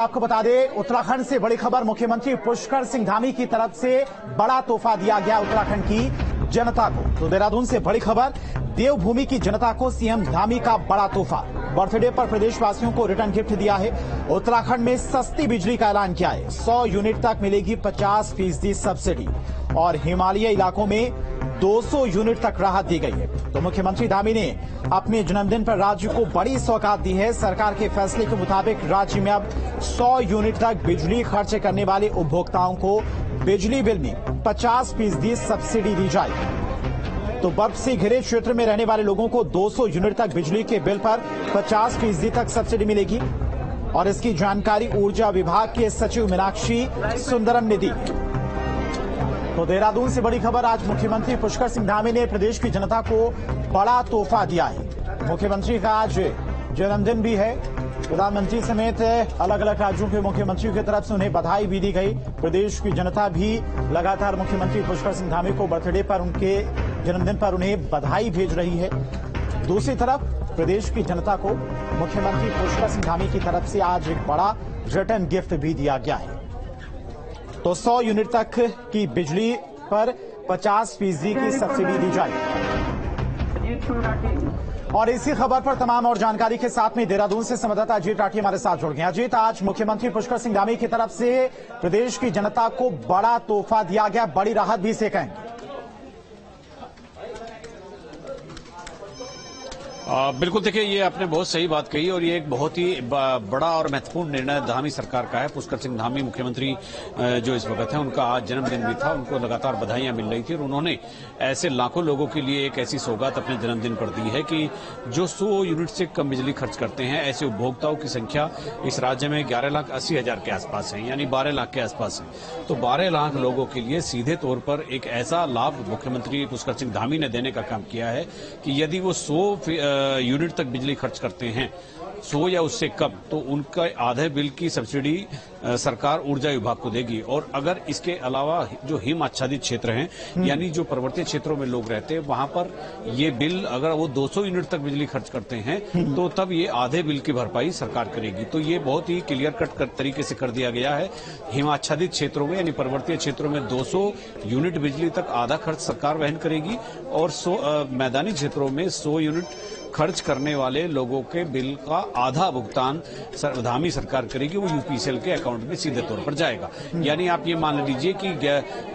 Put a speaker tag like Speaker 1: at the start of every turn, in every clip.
Speaker 1: आपको बता दें, उत्तराखंड से बड़ी खबर। मुख्यमंत्री पुष्कर सिंह धामी की तरफ से बड़ा तोहफा दिया गया उत्तराखंड की जनता को। तो देहरादून से बड़ी खबर, देवभूमि की जनता को सीएम धामी का बड़ा तोहफा। बर्थडे पर प्रदेशवासियों को रिटर्न गिफ्ट दिया है। उत्तराखंड में सस्ती बिजली का ऐलान किया है। 100 यूनिट तक मिलेगी 50% सब्सिडी और हिमालयी इलाकों में 200 यूनिट तक राहत दी गई है। तो मुख्यमंत्री धामी ने अपने जन्मदिन पर राज्य को बड़ी सौगात दी है। सरकार के फैसले के मुताबिक राज्य में अब 100 यूनिट तक बिजली खर्च करने वाले उपभोक्ताओं को बिजली बिल में 50% सब्सिडी दी जाएगी। तो बर्फ से घिरे क्षेत्र में रहने वाले लोगों को 200 यूनिट तक बिजली के बिल पर 50% तक सब्सिडी मिलेगी। और इसकी जानकारी ऊर्जा विभाग के सचिव मीनाक्षी सुंदरम ने दी। तो देहरादून से बड़ी खबर, आज मुख्यमंत्री पुष्कर सिंह धामी ने प्रदेश की जनता को बड़ा तोहफा दिया है। मुख्यमंत्री का आज जन्मदिन भी है। प्रधानमंत्री समेत अलग अलग राज्यों के मुख्यमंत्रियों की तरफ से उन्हें बधाई भी दी गई। प्रदेश की जनता भी लगातार मुख्यमंत्री पुष्कर सिंह धामी को बर्थडे पर, उनके जन्मदिन पर उन्हें बधाई भेज रही है। दूसरी तरफ प्रदेश की जनता को मुख्यमंत्री पुष्कर सिंह धामी की तरफ से आज एक बड़ा रिटर्न गिफ्ट भी दिया गया है। तो 100 यूनिट तक की बिजली पर 50% की सब्सिडी दी जाएगी। और इसी खबर पर तमाम और जानकारी के साथ में देहरादून से संवाददाता अजीत राठी हमारे साथ जुड़ गए। अजीत, आज मुख्यमंत्री पुष्कर सिंह धामी की तरफ से प्रदेश की जनता को बड़ा तोहफा दिया गया, बड़ी राहत भी इसे कहेंगे।
Speaker 2: बिल्कुल, देखिए, ये आपने बहुत सही बात कही और ये एक बहुत ही बड़ा और महत्वपूर्ण निर्णय धामी सरकार का है। पुष्कर सिंह धामी मुख्यमंत्री जो इस वक्त है, उनका आज जन्मदिन भी था। उनको लगातार बधाइयां मिल रही थी और उन्होंने ऐसे लाखों लोगों के लिए एक ऐसी सौगात अपने जन्मदिन पर दी है कि जो 100 यूनिट से कम बिजली खर्च करते हैं, ऐसे उपभोक्ताओं की संख्या इस राज्य में 11,80,000 के आसपास है, यानी 12 लाख के आसपास है। तो 12 लाख लोगों के लिए सीधे तौर पर एक ऐसा लाभ मुख्यमंत्री पुष्कर सिंह धामी ने देने का काम किया है कि यदि वो 100 यूनिट तक बिजली खर्च करते हैं, 100 या उससे कम, तो उनका आधे बिल की सब्सिडी सरकार ऊर्जा विभाग को देगी। और अगर इसके अलावा जो हिम आच्छादित क्षेत्र हैं, यानी जो पर्वतीय क्षेत्रों में लोग रहते हैं, वहां पर ये बिल, अगर वो 200 यूनिट तक बिजली खर्च करते हैं तो तब ये आधे बिल की भरपाई सरकार करेगी। तो ये बहुत ही क्लियर कट तरीके से कर दिया गया है। हिम आच्छादित क्षेत्रों में यानी पर्वतीय क्षेत्रों में 200 यूनिट बिजली तक आधा खर्च सरकार वहन करेगी और मैदानी क्षेत्रों में 100 यूनिट खर्च करने वाले लोगों के बिल का आधा भुगतान धामी सरकार करेगी। वो यूपीसीएल के अकाउंट में सीधे तौर पर जाएगा। यानी आप ये मान लीजिए कि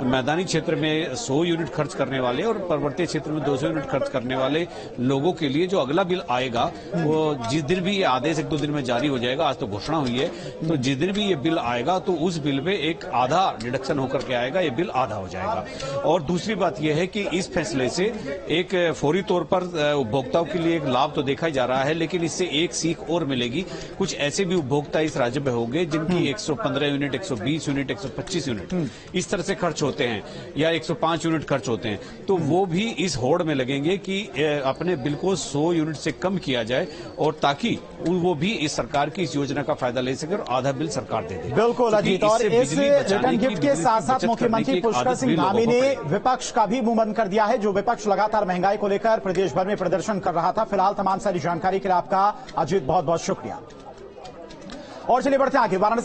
Speaker 2: मैदानी क्षेत्र में 100 यूनिट खर्च करने वाले और पर्वतीय क्षेत्र में 200 यूनिट खर्च करने वाले लोगों के लिए जो अगला बिल आएगा, वो जिस दिन भी ये आदेश 1-2 दिन में जारी हो जाएगा, आज तो घोषणा हुई है, तो जिस दिन भी ये बिल आएगा तो उस बिल में एक आधा डिडक्शन होकर के आएगा, ये बिल आधा हो जाएगा। और दूसरी बात यह है कि इस फैसले से एक फौरी तौर पर उपभोक्ताओं के लिए लाभ तो देखा जा रहा है, लेकिन इससे एक सीख और मिलेगी। कुछ ऐसे भी उपभोक्ता इस राज्य में होंगे जिनकी 115 यूनिट, 120 यूनिट, 125 यूनिट इस तरह से खर्च होते हैं या 105 यूनिट खर्च होते हैं, तो वो भी इस होड़ में लगेंगे कि अपने बिल को 100 यूनिट से कम किया जाए और ताकि वो भी इस सरकार की इस योजना का फायदा ले सके और आधा बिल सरकार दे दे।
Speaker 1: बिल्कुल अजीत, और इस रिटर्न गिफ्ट के साथ साथ मुख्यमंत्री पुष्कर सिंह धामी ने विपक्ष का भी मुंह बंद कर दिया है। जो विपक्ष लगातार महंगाई को लेकर प्रदेश भर में प्रदर्शन कर रहा था। फिलहाल तमाम सारी जानकारी के लिए आपका अजीत बहुत बहुत शुक्रिया। और चलिए बढ़ते हैं आगे। वाराणसी